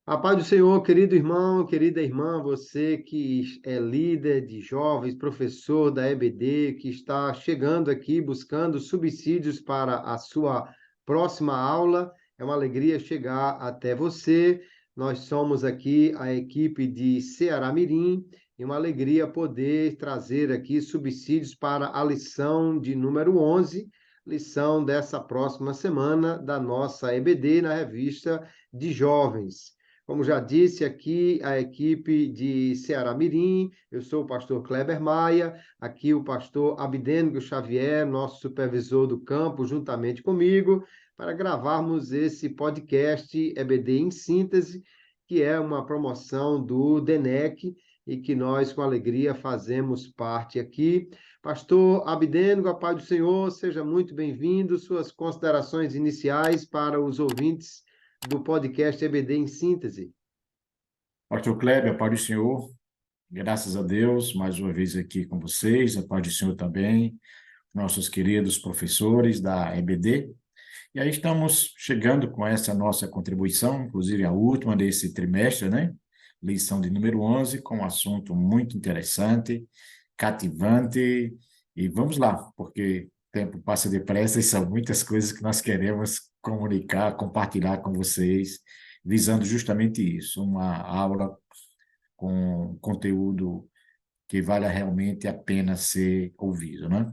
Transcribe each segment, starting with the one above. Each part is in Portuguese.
A paz do Senhor, querido irmão, querida irmã, você que é líder de jovens, professor da EBD, que está chegando aqui buscando subsídios para a sua próxima aula, é uma alegria chegar até você. Nós somos aqui a equipe de Ceará Mirim e uma alegria poder trazer aqui subsídios para a lição de número 11, lição dessa próxima semana da nossa EBD na revista de jovens. Como já disse aqui, a equipe de Ceará Mirim, eu sou o pastor Kleber Maia, aqui o pastor Abdênico Xavier, nosso supervisor do campo, juntamente comigo, para gravarmos esse podcast EBD em Síntese, que é uma promoção do DENEC e que nós, com alegria, fazemos parte aqui. Pastor Abdênico, a paz do Senhor, seja muito bem-vindo. Suas considerações iniciais para os ouvintes do podcast EBD em Síntese. Pastor Kleber, a paz do Senhor, graças a Deus, mais uma vez aqui com vocês, a paz do Senhor também, nossos queridos professores da EBD. E aí estamos chegando com essa nossa contribuição, inclusive a última desse trimestre, né? Lição de número 11, com um assunto muito interessante, cativante, e vamos lá, porque o tempo passa depressa e são muitas coisas que nós queremos comunicar, compartilhar com vocês, visando justamente isso, uma aula com conteúdo que vale realmente a pena ser ouvido, né?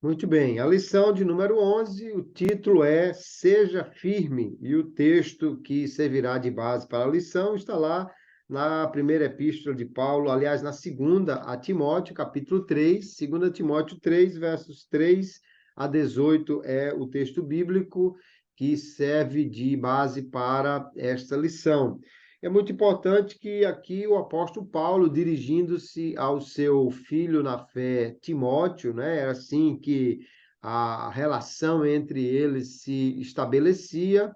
Muito bem, a lição de número 11, o título é Seja Firme, e o texto que servirá de base para a lição está lá na primeira epístola de Paulo, aliás, na segunda a Timóteo, capítulo 3, 2 Timóteo 3, versos 3 a 18 é o texto bíblico que serve de base para esta lição. É muito importante que aqui o apóstolo Paulo, dirigindo-se ao seu filho na fé, Timóteo, né? Era assim que a relação entre eles se estabelecia.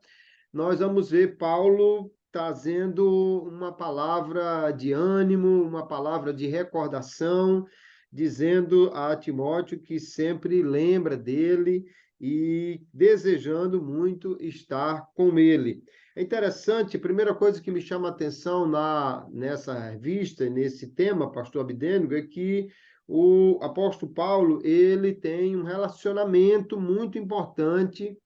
Nós vamos ver Paulo trazendo uma palavra de ânimo, uma palavra de recordação, dizendo a Timóteo que sempre lembra dele e desejando muito estar com ele. É interessante, a primeira coisa que me chama a atenção nessa revista, nesse tema, pastor Abdênico, é que o apóstolo Paulo, ele tem um relacionamento muito importante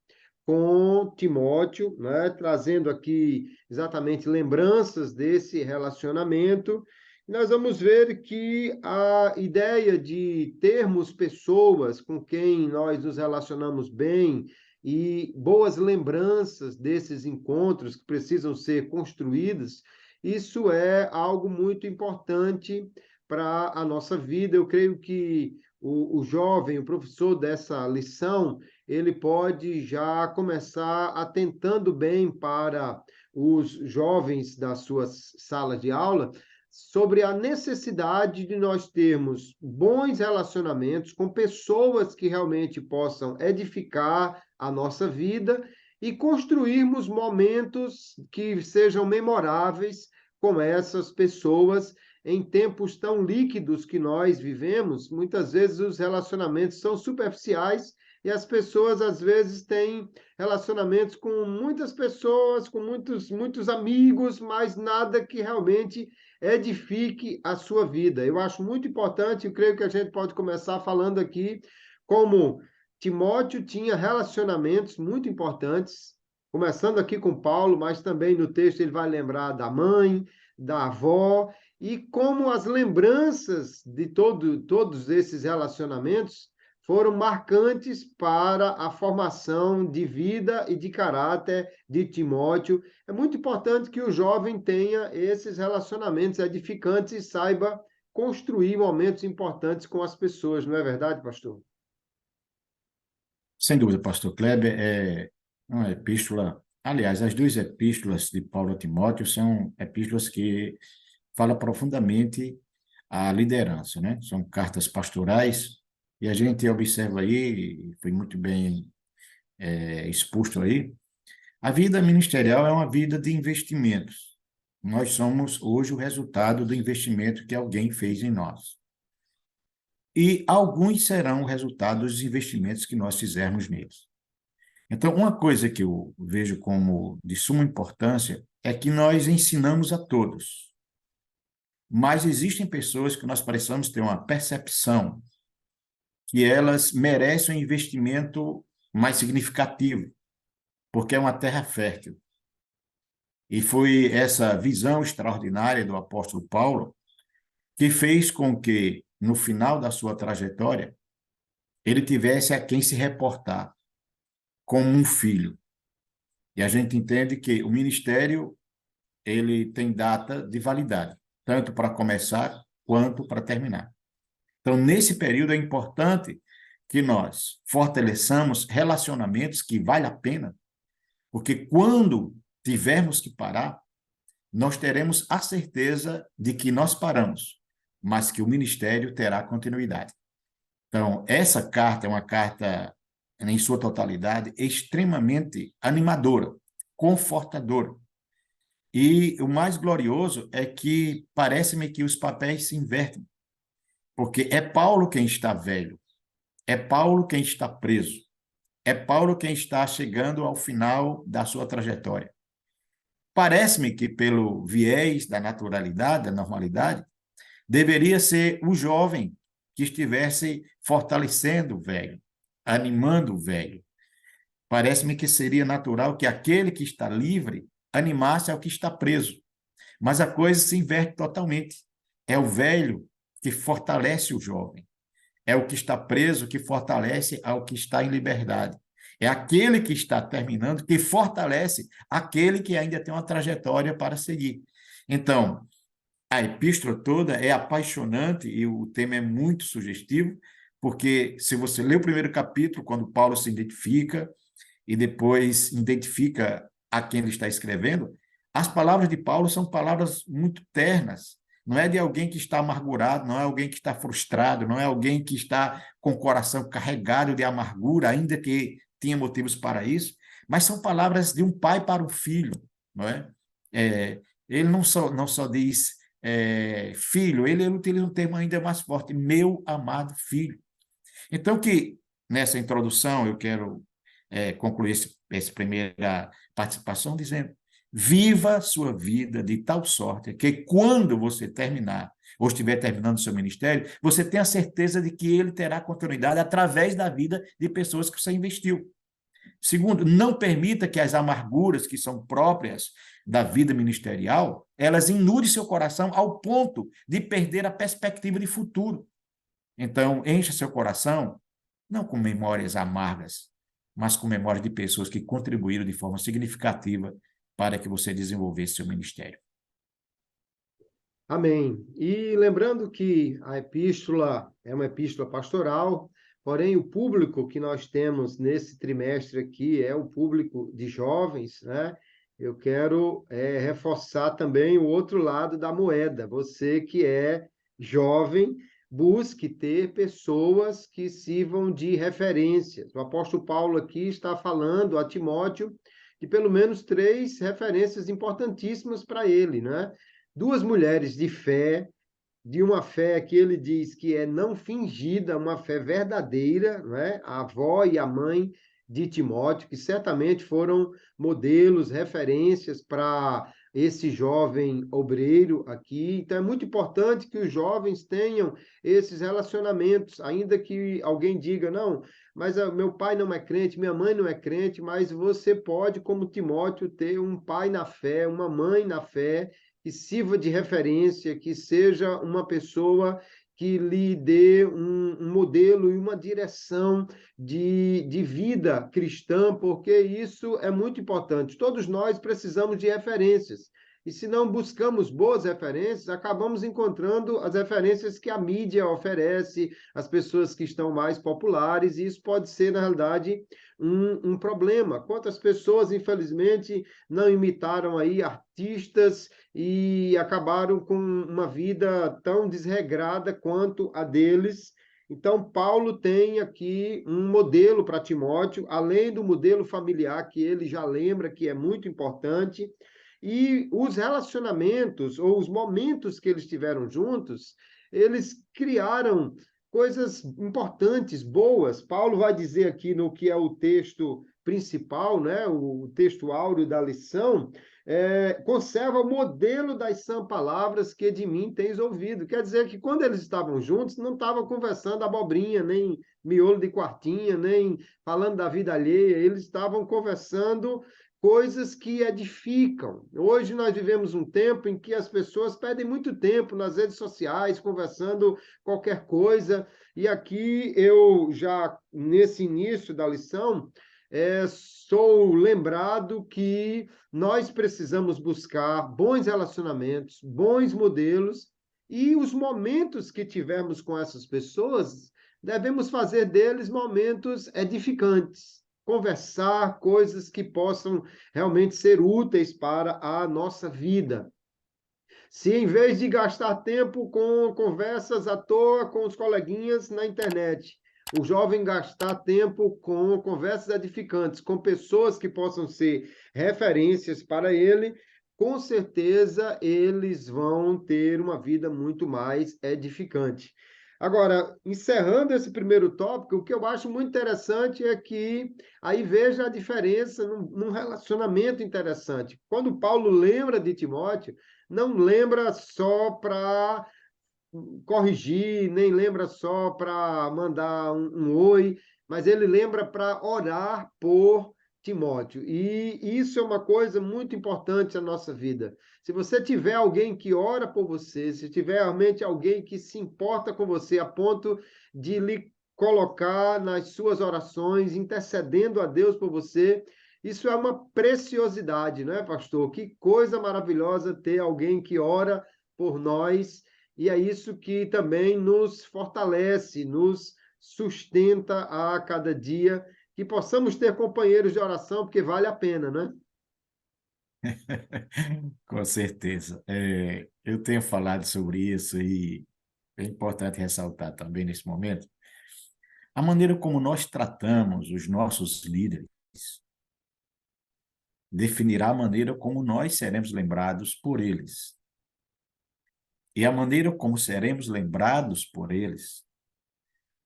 com Timóteo, né, trazendo aqui exatamente lembranças desse relacionamento. Nós vamos ver que a ideia de termos pessoas com quem nós nos relacionamos bem e boas lembranças desses encontros que precisam ser construídas, isso é algo muito importante para a nossa vida. Eu creio que o jovem, o professor dessa lição, ele pode já começar atentando bem para os jovens das suas salas de aula sobre a necessidade de nós termos bons relacionamentos com pessoas que realmente possam edificar a nossa vida e construirmos momentos que sejam memoráveis com essas pessoas. Em tempos tão líquidos que nós vivemos, muitas vezes os relacionamentos são superficiais e as pessoas, às vezes, têm relacionamentos com muitas pessoas, com muitos amigos, mas nada que realmente edifique a sua vida. Eu acho muito importante, eu creio que a gente pode começar falando aqui como Timóteo tinha relacionamentos muito importantes, começando aqui com Paulo, mas também no texto ele vai lembrar da mãe, da avó, e como as lembranças de todos esses relacionamentos foram marcantes para a formação de vida e de caráter de Timóteo. É muito importante que o jovem tenha esses relacionamentos edificantes e saiba construir momentos importantes com as pessoas, não é verdade, pastor? Sem dúvida, pastor Kleber, é uma epístola, aliás, as duas epístolas de Paulo a Timóteo são epístolas que falam profundamente a liderança, né? São cartas pastorais, e a gente observa aí, foi muito bem exposto aí, a vida ministerial é uma vida de investimentos. Nós somos hoje o resultado do investimento que alguém fez em nós. E alguns serão o resultado dos investimentos que nós fizermos neles. Então, uma coisa que eu vejo como de suma importância é que nós ensinamos a todos, mas existem pessoas que nós precisamos ter uma percepção que elas merecem um investimento mais significativo, porque é uma terra fértil. E foi essa visão extraordinária do apóstolo Paulo que fez com que, no final da sua trajetória, ele tivesse a quem se reportar como um filho. E a gente entende que o ministério ele tem data de validade, tanto para começar quanto para terminar. Então, nesse período é importante que nós fortaleçamos relacionamentos que vale a pena, porque quando tivermos que parar, nós teremos a certeza de que nós paramos, mas que o ministério terá continuidade. Então, essa carta é uma carta, em sua totalidade, extremamente animadora, confortadora. E o mais glorioso é que parece-me que os papéis se invertem, porque é Paulo quem está velho, é Paulo quem está preso, é Paulo quem está chegando ao final da sua trajetória. Parece-me que, pelo viés da naturalidade, da normalidade, deveria ser o jovem que estivesse fortalecendo o velho, animando o velho. Parece-me que seria natural que aquele que está livre animasse ao que está preso. Mas a coisa se inverte totalmente. É o velho que fortalece o jovem. É o que está preso que fortalece ao que está em liberdade. É aquele que está terminando que fortalece aquele que ainda tem uma trajetória para seguir. Então, a epístola toda é apaixonante e o tema é muito sugestivo, porque se você lê o primeiro capítulo, quando Paulo se identifica e depois identifica a quem ele está escrevendo, as palavras de Paulo são palavras muito ternas. Não é de alguém que está amargurado, não é alguém que está frustrado, não é alguém que está com o coração carregado de amargura, ainda que tinha motivos para isso, mas são palavras de um pai para um filho, não é? Ele não só diz filho, ele utiliza um termo ainda mais forte, meu amado filho. Então, que nessa introdução eu quero concluir essa primeira participação dizendo: viva sua vida de tal sorte que quando você terminar, ou estiver terminando o seu ministério, você tenha certeza de que ele terá continuidade através da vida de pessoas que você investiu. Segundo, não permita que as amarguras que são próprias da vida ministerial, elas inundem seu coração ao ponto de perder a perspectiva de futuro. Então, encha seu coração não com memórias amargas, mas com memórias de pessoas que contribuíram de forma significativa para que você desenvolvesse seu ministério. Amém. E lembrando que a epístola é uma epístola pastoral, porém o público que nós temos nesse trimestre aqui é o público de jovens, né? Eu quero reforçar também o outro lado da moeda. Você que é jovem, busque ter pessoas que sirvam de referências. O apóstolo Paulo aqui está falando a Timóteo de pelo menos 3 referências importantíssimas para ele, né? 2 mulheres de fé, de uma fé que ele diz que é não fingida, uma fé verdadeira, né? A avó e a mãe de Timóteo, que certamente foram modelos, referências para esse jovem obreiro aqui. Então, é muito importante que os jovens tenham esses relacionamentos, ainda que alguém diga, não, mas meu pai não é crente, minha mãe não é crente, mas você pode, como Timóteo, ter um pai na fé, uma mãe na fé, que sirva de referência, que seja uma pessoa que lhe dê um modelo e uma direção de vida cristã, porque isso é muito importante. Todos nós precisamos de referências. E se não buscamos boas referências, acabamos encontrando as referências que a mídia oferece, as pessoas que estão mais populares, e isso pode ser, na realidade, um problema. Quantas pessoas, infelizmente, não imitaram aí artistas e acabaram com uma vida tão desregrada quanto a deles. Então, Paulo tem aqui um modelo para Timóteo, além do modelo familiar, que ele já lembra que é muito importante, e os relacionamentos, ou os momentos que eles tiveram juntos, eles criaram coisas importantes, boas. Paulo vai dizer aqui no que é o texto principal, né, o texto áureo da lição, conserva o modelo das sã palavras que de mim tens ouvido. Quer dizer que quando eles estavam juntos, não estavam conversando abobrinha, nem miolo de quartinha, nem falando da vida alheia, eles estavam conversando coisas que edificam. Hoje nós vivemos um tempo em que as pessoas perdem muito tempo nas redes sociais, conversando qualquer coisa, e aqui eu já, nesse início da lição, sou lembrado que nós precisamos buscar bons relacionamentos, bons modelos, e os momentos que tivermos com essas pessoas, devemos fazer deles momentos edificantes, conversar coisas que possam realmente ser úteis para a nossa vida. Se em vez de gastar tempo com conversas à toa com os coleguinhas na internet, o jovem gastar tempo com conversas edificantes, com pessoas que possam ser referências para ele, com certeza eles vão ter uma vida muito mais edificante. Agora, encerrando esse primeiro tópico, o que eu acho muito interessante é que aí veja a diferença num relacionamento interessante. Quando Paulo lembra de Timóteo, não lembra só para corrigir, nem lembra só para mandar um oi, mas ele lembra para orar por Timóteo. E isso é uma coisa muito importante na nossa vida. Se você tiver alguém que ora por você, se tiver realmente alguém que se importa com você a ponto de lhe colocar nas suas orações, intercedendo a Deus por você, isso é uma preciosidade, não é, pastor? Que coisa maravilhosa ter alguém que ora por nós, e é isso que também nos fortalece, nos sustenta a cada dia, que possamos ter companheiros de oração, porque vale a pena, né? Com certeza. Eu tenho falado sobre isso e é importante ressaltar também nesse momento a maneira como nós tratamos os nossos líderes definirá a maneira como nós seremos lembrados por eles. E a maneira como seremos lembrados por eles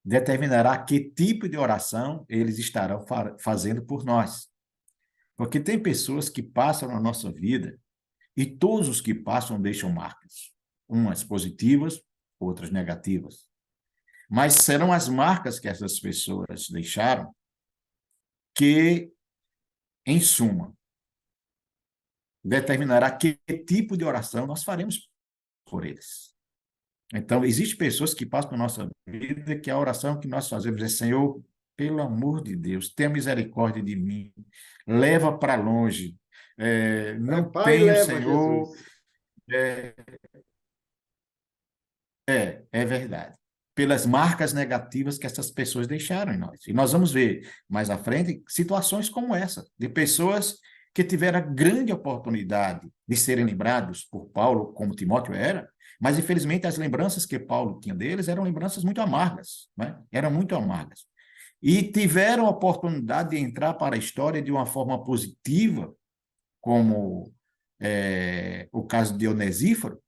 determinará que tipo de oração eles estarão fazendo por nós. Porque tem pessoas que passam na nossa vida e todos os que passam deixam marcas, umas positivas, outras negativas. Mas serão as marcas que essas pessoas deixaram que, em suma, determinará que tipo de oração nós faremos por eles. Então, existem pessoas que passam na nossa vida que a oração que nós fazemos é: Senhor, pelo amor de Deus, tenha misericórdia de mim, leva para longe. Não Pai, tenho, leva Senhor. Jesus. É, é verdade. Pelas marcas negativas que essas pessoas deixaram em nós. E nós vamos ver mais à frente situações como essa, de pessoas que tiveram a grande oportunidade de serem lembrados por Paulo, como Timóteo era, mas infelizmente as lembranças que Paulo tinha deles eram lembranças muito amargas, né? Eram muito amargas. E tiveram a oportunidade de entrar para a história de uma forma positiva, como o caso de Onesíforo,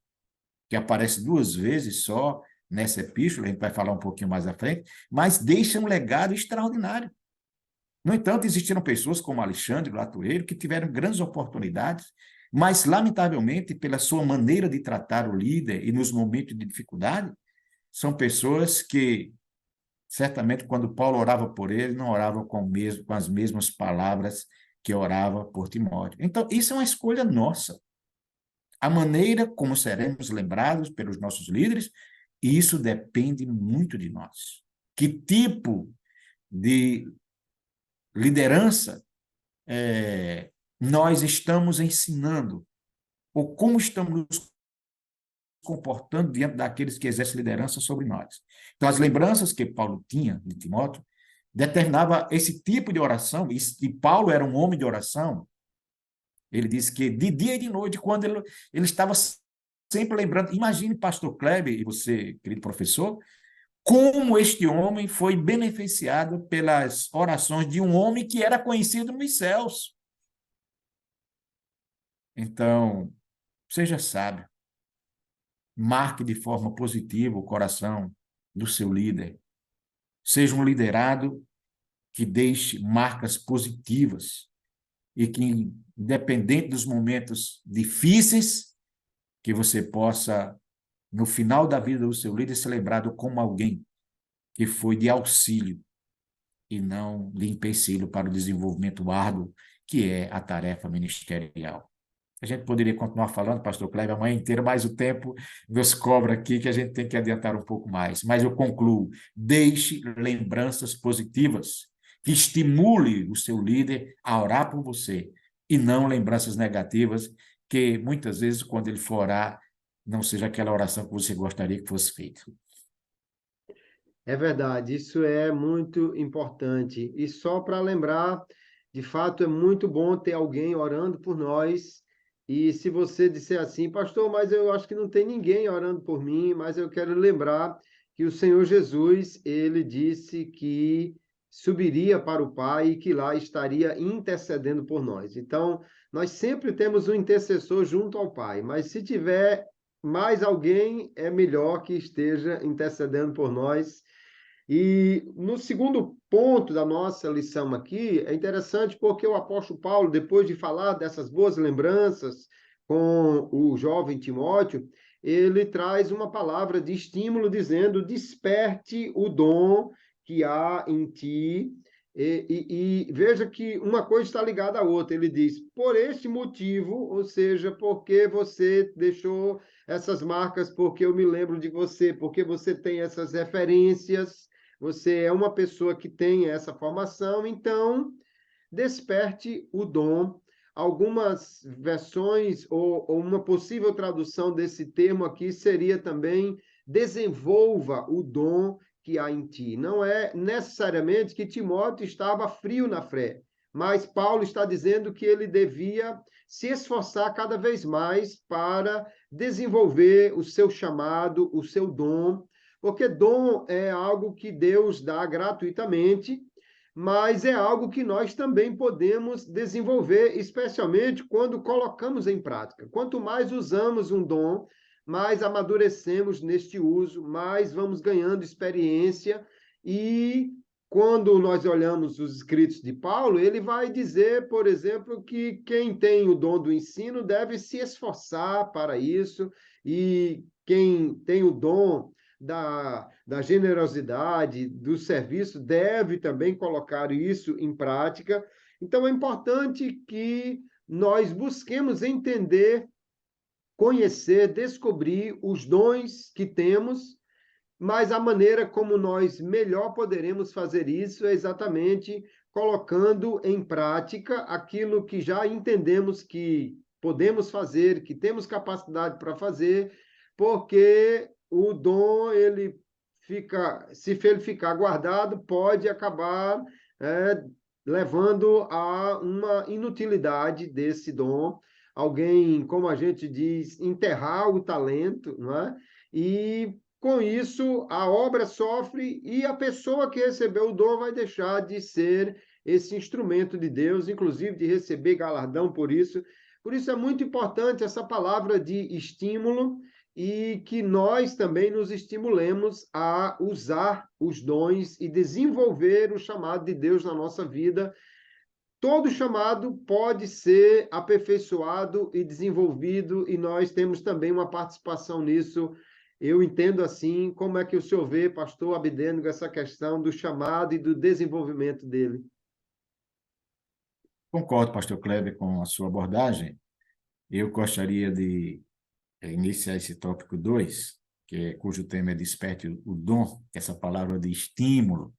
que aparece 2 vezes só nessa epístola, a gente vai falar um pouquinho mais à frente, mas deixa um legado extraordinário. No entanto, existiram pessoas como Alexandre Latoeiro que tiveram grandes oportunidades, mas, lamentavelmente, pela sua maneira de tratar o líder e nos momentos de dificuldade, são pessoas que, certamente, quando Paulo orava por ele, não orava com as mesmas palavras que orava por Timóteo. Então, isso é uma escolha nossa. A maneira como seremos lembrados pelos nossos líderes, isso depende muito de nós. Que tipo de liderança nós estamos ensinando? Ou como estamos nos comportando diante daqueles que exercem liderança sobre nós? Então, as lembranças que Paulo tinha de Timóteo determinava esse tipo de oração, e Paulo era um homem de oração. Ele disse que de dia e de noite, quando ele estava sempre lembrando. Imagine, pastor Kleber, e você, querido professor, como este homem foi beneficiado pelas orações de um homem que era conhecido nos céus. Então, seja sábio, marque de forma positiva o coração do seu líder. Seja um liderado que deixe marcas positivas e que, independente dos momentos difíceis, que você possa, no final da vida do seu líder, ser lembrado como alguém que foi de auxílio e não de empecilho para o desenvolvimento árduo, que é a tarefa ministerial. A gente poderia continuar falando, pastor Kleber, a manhã inteira, mas o tempo nos cobra aqui que a gente tem que adiantar um pouco mais. Mas eu concluo, deixe lembranças positivas, que estimule o seu líder a orar por você, e não lembranças negativas, que muitas vezes, quando ele for orar, não seja aquela oração que você gostaria que fosse feita. É verdade, isso é muito importante. E só para lembrar, de fato, é muito bom ter alguém orando por nós. E se você disser assim, pastor, mas eu acho que não tem ninguém orando por mim, mas eu quero lembrar que o Senhor Jesus, ele disse que subiria para o Pai e que lá estaria intercedendo por nós. Então, nós sempre temos um intercessor junto ao Pai, mas se tiver mais alguém, é melhor que esteja intercedendo por nós. E no segundo ponto da nossa lição aqui, é interessante porque o apóstolo Paulo, depois de falar dessas boas lembranças com o jovem Timóteo, ele traz uma palavra de estímulo dizendo: desperte o dom que há em ti. E veja que uma coisa está ligada à outra. Ele diz: por este motivo, ou seja, porque você deixou essas marcas, porque eu me lembro de você, porque você tem essas referências, você é uma pessoa que tem essa formação, então desperte o dom. Algumas versões ou uma possível tradução desse termo aqui seria também desenvolva o dom que há em ti. Não é necessariamente que Timóteo estava frio na fé, mas Paulo está dizendo que ele devia se esforçar cada vez mais para desenvolver o seu chamado, o seu dom, porque dom é algo que Deus dá gratuitamente, mas é algo que nós também podemos desenvolver, especialmente quando colocamos em prática. Quanto mais usamos um dom, mais amadurecemos neste uso, mais vamos ganhando experiência. E quando nós olhamos os escritos de Paulo, ele vai dizer, por exemplo, que quem tem o dom do ensino deve se esforçar para isso, e quem tem o dom da generosidade, do serviço, deve também colocar isso em prática. Então, é importante que nós busquemos entender, conhecer, descobrir os dons que temos, mas a maneira como nós melhor poderemos fazer isso é exatamente colocando em prática aquilo que já entendemos que podemos fazer, que temos capacidade para fazer, porque o dom, ele fica, se ele ficar guardado, pode acabar levando a uma inutilidade desse dom. Alguém, como a gente diz, enterrar o talento, não é? E com isso, a obra sofre e a pessoa que recebeu o dom vai deixar de ser esse instrumento de Deus, inclusive de receber galardão por isso. Por isso é muito importante essa palavra de estímulo e que nós também nos estimulemos a usar os dons e desenvolver o chamado de Deus na nossa vida. Todo chamado pode ser aperfeiçoado e desenvolvido, e nós temos também uma participação nisso. Eu entendo assim. Como é que o senhor vê, pastor Abdênego, essa questão do chamado e do desenvolvimento dele? Concordo, pastor Kleber, com a sua abordagem. Eu gostaria de iniciar esse tópico 2, cujo tema é desperte o dom, essa palavra de estímulo,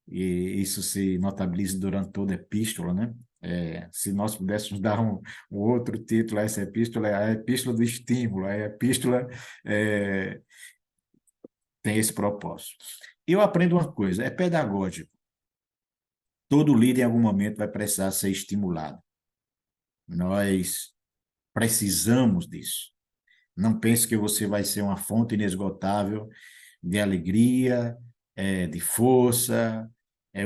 e isso se notabiliza durante toda a epístola, né? Se nós pudéssemos dar um outro título a essa epístola, é a epístola do estímulo, a epístola tem esse propósito. Eu aprendo uma coisa, é pedagógico. Todo líder, em algum momento, vai precisar ser estimulado. Nós precisamos disso. Não pense que você vai ser uma fonte inesgotável de alegria, de força.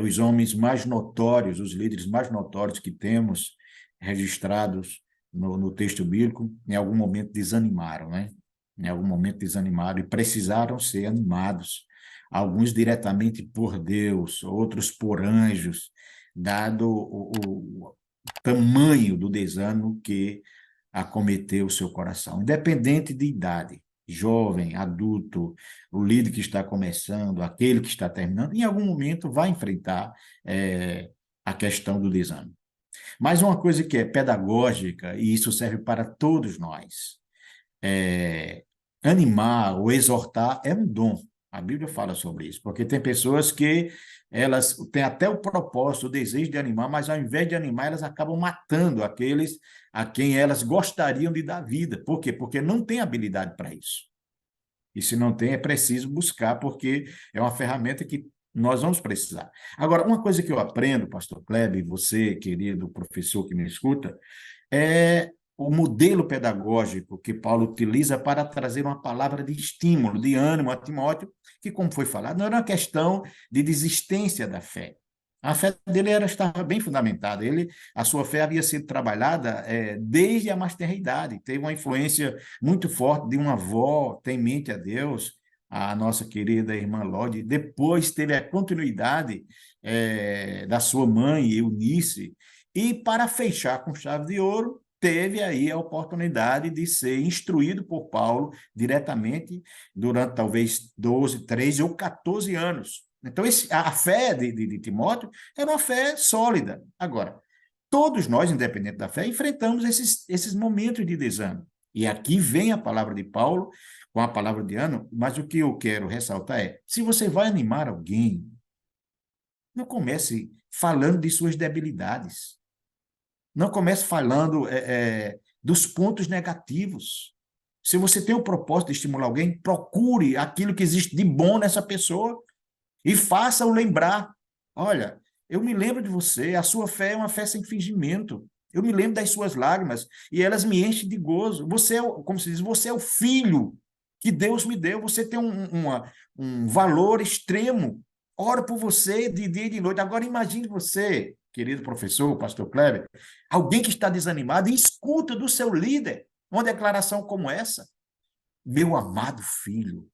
Os homens mais notórios, os líderes mais notórios que temos registrados no texto bíblico, em algum momento desanimaram, né? Em algum momento desanimaram e precisaram ser animados. alguns diretamente por Deus, outros por anjos, dado o tamanho do desânimo que acometeu o seu coração, independente de idade, jovem, adulto, o líder que está começando, aquele que está terminando, em algum momento vai enfrentar a questão do desânimo. Mas uma coisa que é pedagógica, e isso serve para todos nós, animar ou exortar é um dom. A Bíblia fala sobre isso, porque tem pessoas que elas têm até o propósito, o desejo de animar, mas ao invés de animar, elas acabam matando aqueles a quem elas gostariam de dar vida. Por quê? Porque não tem habilidade para isso. E se não tem, é preciso buscar, porque é uma ferramenta que nós vamos precisar. Agora, uma coisa que eu aprendo, pastor Kleber, você, querido professor que me escuta, é o modelo pedagógico que Paulo utiliza para trazer uma palavra de estímulo, de ânimo a Timóteo, que, como foi falado, não era uma questão de desistência da fé. A fé dele estava bem fundamentada. A sua fé havia sido trabalhada desde a mais tenra idade. Teve uma influência muito forte de uma avó temente a Deus, a nossa querida irmã Lodi. Depois teve a continuidade da sua mãe, Eunice. E, para fechar com chave de ouro, teve aí a oportunidade de ser instruído por Paulo diretamente durante talvez 12, 13 ou 14 anos. Então, a fé de Timóteo era uma fé sólida. Agora, todos nós, independente da fé, enfrentamos esses momentos de desânimo. E aqui vem a palavra de Paulo com a palavra de ânimo, mas o que eu quero ressaltar é, se você vai animar alguém, não comece falando de suas debilidades. Não comece falando dos pontos negativos. Se você tem o propósito de estimular alguém, procure aquilo que existe de bom nessa pessoa e faça-o lembrar. Olha, eu me lembro de você, a sua fé é uma fé sem fingimento. Eu me lembro das suas lágrimas e elas me enchem de gozo. Você como se diz, você é o filho que Deus me deu. Você tem um valor extremo. Oro por você de dia e de noite. Agora imagine você, querido professor, pastor Kleber, alguém que está desanimado e escuta do seu líder uma declaração como essa. Meu amado filho,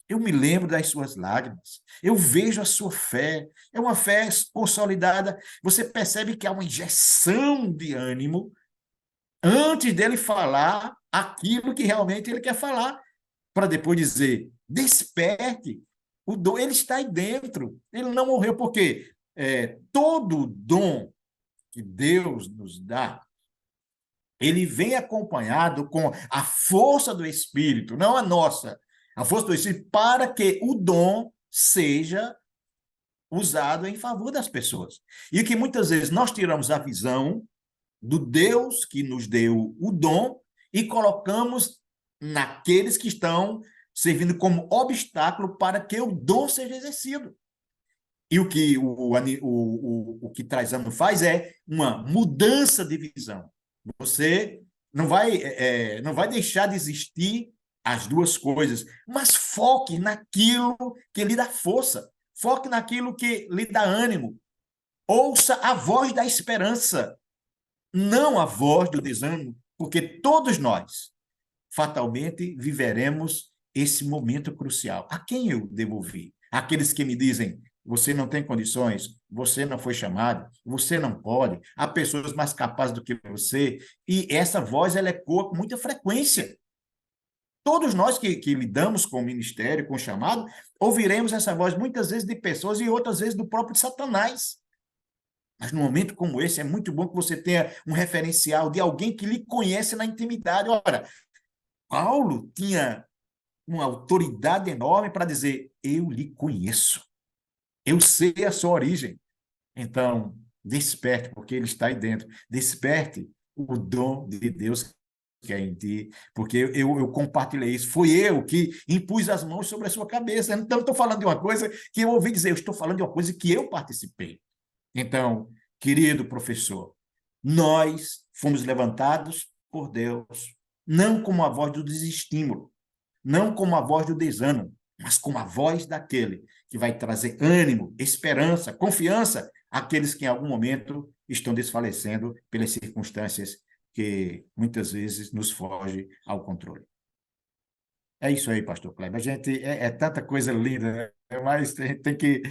eu me lembro das suas lágrimas, eu vejo a sua fé, é uma fé consolidada. Você percebe que há uma injeção de ânimo antes dele falar aquilo que realmente ele quer falar, para depois dizer, desperte, o dom, ele está aí dentro, ele não morreu, porque todo dom que Deus nos dá, ele vem acompanhado com a força do Espírito, não a nossa, a força do Espírito, para que o dom seja usado em favor das pessoas. E que muitas vezes nós tiramos a visão do Deus que nos deu o dom e colocamos naqueles que estão servindo como obstáculo para que o dom seja exercido. E o que o que Traizano faz é uma mudança de visão. Você não vai deixar de existir as duas coisas, mas foque naquilo que lhe dá força, foque naquilo que lhe dá ânimo. Ouça a voz da esperança, não a voz do desânimo, porque todos nós fatalmente viveremos esse momento crucial. A quem eu devo ouvir? Aqueles que me dizem, você não tem condições, você não foi chamado, você não pode, há pessoas mais capazes do que você, e essa voz ela ecoa com muita frequência. Todos nós que lidamos com o ministério, com o chamado, ouviremos essa voz muitas vezes de pessoas e outras vezes do próprio Satanás. Mas num momento como esse, é muito bom que você tenha um referencial de alguém que lhe conhece na intimidade. Ora, Paulo tinha uma autoridade enorme para dizer, eu lhe conheço, eu sei a sua origem. Então, desperte, porque ele está aí dentro. Desperte o dom de Deus que é em ti, porque eu compartilhei isso. Foi eu que impus as mãos sobre a sua cabeça. Então, estou falando de uma coisa que eu ouvi dizer, eu estou falando de uma coisa que eu participei. Então, querido professor, nós fomos levantados por Deus, não como a voz do desestímulo, não como a voz do desânimo, mas como a voz daquele que vai trazer ânimo, esperança, confiança àqueles que em algum momento estão desfalecendo pelas circunstâncias que muitas vezes nos fogem ao controle. É isso aí, pastor Kleber. A gente é tanta coisa linda, né? Mas a gente tem que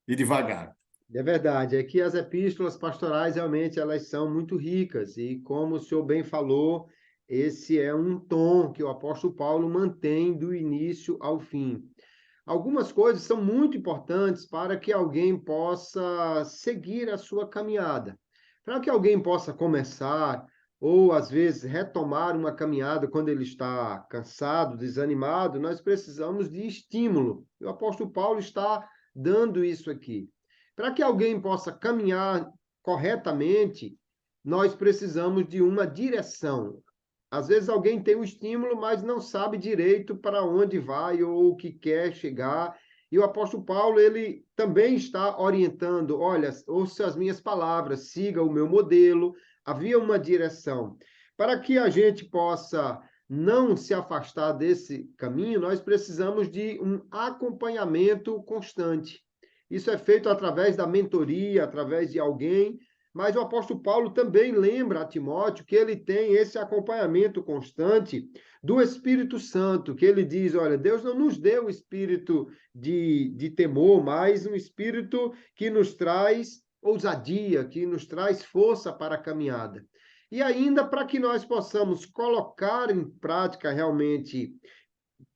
ir devagar. É verdade, é que as epístolas pastorais realmente elas são muito ricas e como o senhor bem falou, esse é um tom que o apóstolo Paulo mantém do início ao fim. Algumas coisas são muito importantes para que alguém possa seguir a sua caminhada. Para que alguém possa começar ou às vezes retomar uma caminhada quando ele está cansado, desanimado, nós precisamos de estímulo. O apóstolo Paulo está dando isso aqui. Para que alguém possa caminhar corretamente, nós precisamos de uma direção. Às vezes alguém tem o estímulo, mas não sabe direito para onde vai ou o que quer chegar. E o apóstolo Paulo, ele também está orientando, olha, ouça as minhas palavras, siga o meu modelo. Havia uma direção. Para que a gente possa não se afastar desse caminho, nós precisamos de um acompanhamento constante. Isso é feito através da mentoria, através de alguém, mas o apóstolo Paulo também lembra a Timóteo que ele tem esse acompanhamento constante do Espírito Santo, que ele diz, olha, Deus não nos deu o espírito de temor, mas um espírito que nos traz ousadia, que nos traz força para a caminhada. E ainda para que nós possamos colocar em prática realmente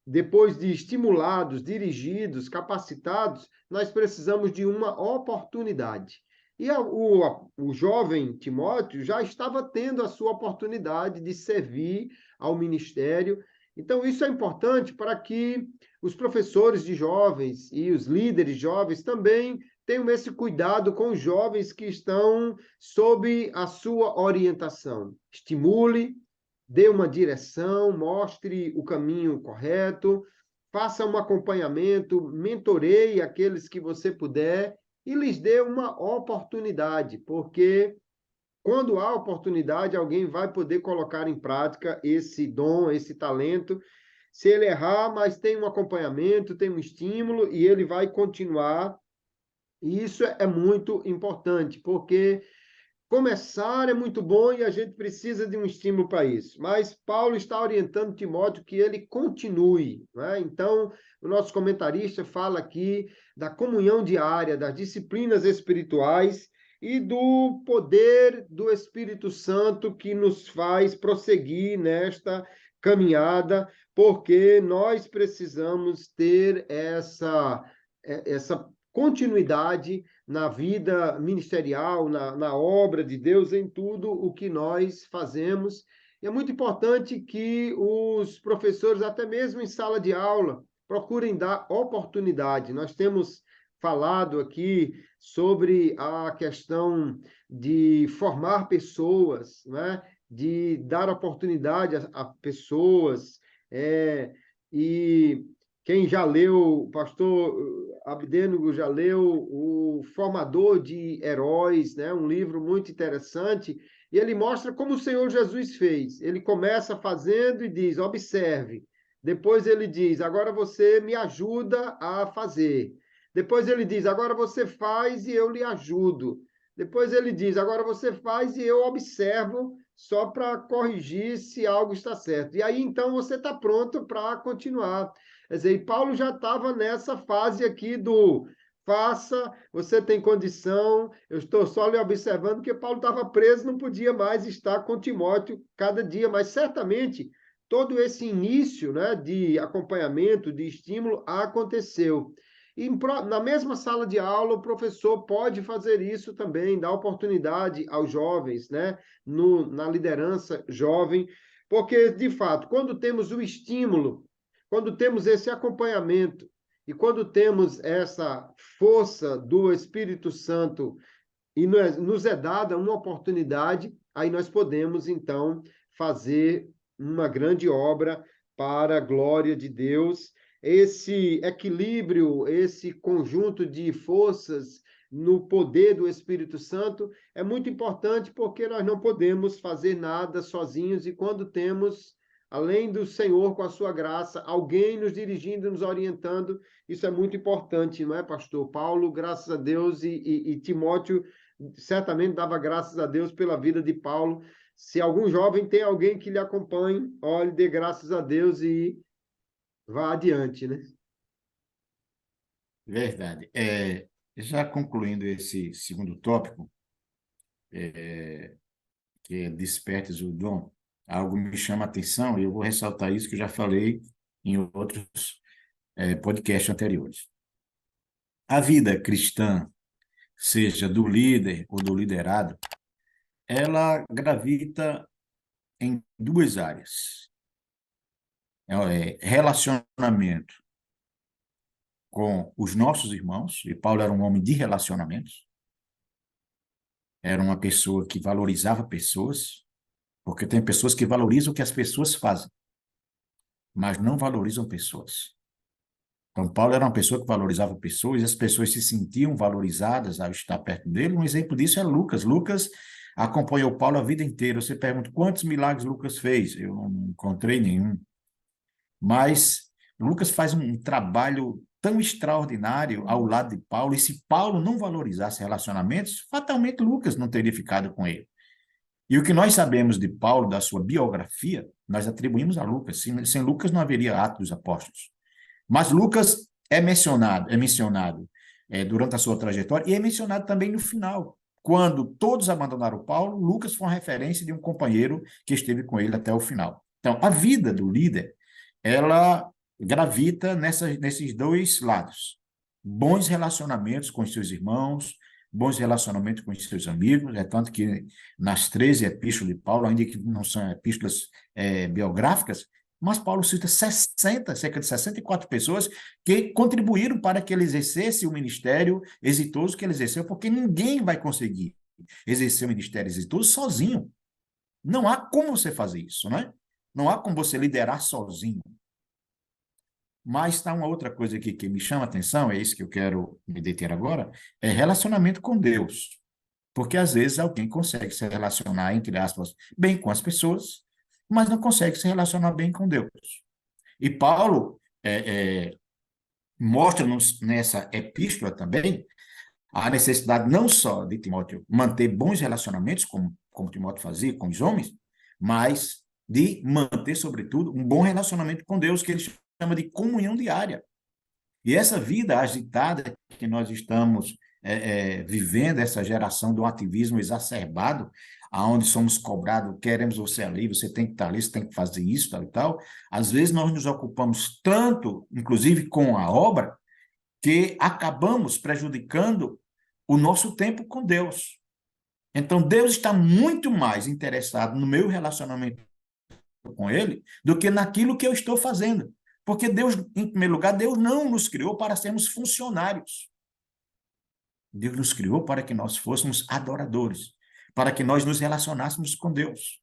depois de estimulados, dirigidos, capacitados, nós precisamos de uma oportunidade. E o jovem Timóteo já estava tendo a sua oportunidade de servir ao ministério. Então, isso é importante para que os professores de jovens e os líderes jovens também tenham esse cuidado com os jovens que estão sob a sua orientação. Estimule, dê uma direção, mostre o caminho correto, faça um acompanhamento, mentoreie aqueles que você puder e lhes dê uma oportunidade, porque quando há oportunidade, alguém vai poder colocar em prática esse dom, esse talento. Se ele errar, mas tem um acompanhamento, tem um estímulo e ele vai continuar. E isso é muito importante, porque começar é muito bom e a gente precisa de um estímulo para isso. Mas Paulo está orientando Timóteo que ele continue, né? Então, o nosso comentarista fala aqui da comunhão diária, das disciplinas espirituais e do poder do Espírito Santo que nos faz prosseguir nesta caminhada, porque nós precisamos ter essa continuidade na vida ministerial, na obra de Deus, em tudo o que nós fazemos. E é muito importante que os professores, até mesmo em sala de aula, procurem dar oportunidade. Nós temos falado aqui sobre a questão de formar pessoas, né? De dar oportunidade a pessoas. E quem já leu, o pastor Abdênugo já leu O Formador de Heróis, né? Um livro muito interessante, e ele mostra como o Senhor Jesus fez. Ele começa fazendo e diz, observe. Depois ele diz, agora você me ajuda a fazer. Depois ele diz, agora você faz e eu lhe ajudo. Depois ele diz, agora você faz e eu observo só para corrigir se algo está certo. E aí, então, você está pronto para continuar. Quer dizer, e Paulo já estava nessa fase aqui do faça, você tem condição, eu estou só lhe observando, porque Paulo estava preso, não podia mais estar com Timóteo cada dia, mas certamente todo esse início, né, de acompanhamento, de estímulo, aconteceu. E na mesma sala de aula, o professor pode fazer isso também, dar oportunidade aos jovens, né, na liderança jovem, porque, de fato, quando temos o estímulo, quando temos esse acompanhamento e quando temos essa força do Espírito Santo e nos é dada uma oportunidade, aí nós podemos, então, fazer uma grande obra para a glória de Deus. Esse equilíbrio, esse conjunto de forças no poder do Espírito Santo é muito importante porque nós não podemos fazer nada sozinhos e quando temos, além do Senhor com a sua graça, alguém nos dirigindo, nos orientando, isso é muito importante, não é, pastor? Paulo, graças a Deus, e Timóteo certamente dava graças a Deus pela vida de Paulo. Se algum jovem tem alguém que lhe acompanhe, olhe, dê graças a Deus e vá adiante, né? Verdade. Já concluindo esse segundo tópico, é, que é Despertes o Dom, algo me chama a atenção e eu vou ressaltar isso que eu já falei em outros podcasts anteriores. A vida cristã, seja do líder ou do liderado, ela gravita em duas áreas. Relacionamento com os nossos irmãos, e Paulo era um homem de relacionamentos, era uma pessoa que valorizava pessoas, porque tem pessoas que valorizam o que as pessoas fazem, mas não valorizam pessoas. Então, Paulo era uma pessoa que valorizava pessoas, e as pessoas se sentiam valorizadas ao estar perto dele. Um exemplo disso é Lucas. Lucas acompanhou Paulo a vida inteira. Você pergunta quantos milagres Lucas fez? Eu não encontrei nenhum. Mas Lucas faz um trabalho tão extraordinário ao lado de Paulo, e se Paulo não valorizasse relacionamentos, fatalmente Lucas não teria ficado com ele. E o que nós sabemos de Paulo, da sua biografia, nós atribuímos a Lucas. Sem Lucas não haveria Atos dos Apóstolos. Mas Lucas é mencionado durante a sua trajetória e é mencionado também no final. Quando todos abandonaram Paulo, Lucas foi uma referência de um companheiro que esteve com ele até o final. Então, a vida do líder, ela gravita nesses dois lados. Bons relacionamentos com os seus irmãos, bons relacionamentos com os seus amigos, é tanto que nas 13 epístolas de Paulo, ainda que não são epístolas biográficas, mas Paulo cita cerca de 64 pessoas que contribuíram para que ele exercesse o ministério exitoso que ele exerceu, porque ninguém vai conseguir exercer o ministério exitoso sozinho. Não há como você fazer isso, né? Não há como você liderar sozinho. Mas está uma outra coisa aqui que me chama a atenção, é isso que eu quero me deter agora, é relacionamento com Deus. Porque às vezes alguém consegue se relacionar, entre aspas, bem com as pessoas, mas não consegue se relacionar bem com Deus. E Paulo mostra-nos nessa epístola também a necessidade não só de Timóteo manter bons relacionamentos, como Timóteo fazia com os homens, mas de manter, sobretudo, um bom relacionamento com Deus, que ele chama de comunhão diária. E essa vida agitada que nós estamos vivendo, essa geração do ativismo exacerbado, aonde somos cobrados, queremos você ali, você tem que estar ali, você tem que fazer isso, tal e tal. Às vezes nós nos ocupamos tanto, inclusive com a obra, que acabamos prejudicando o nosso tempo com Deus. Então, Deus está muito mais interessado no meu relacionamento com Ele do que naquilo que eu estou fazendo. Porque Deus, em primeiro lugar, Deus não nos criou para sermos funcionários. Deus nos criou para que nós fôssemos adoradores, para que nós nos relacionássemos com Deus,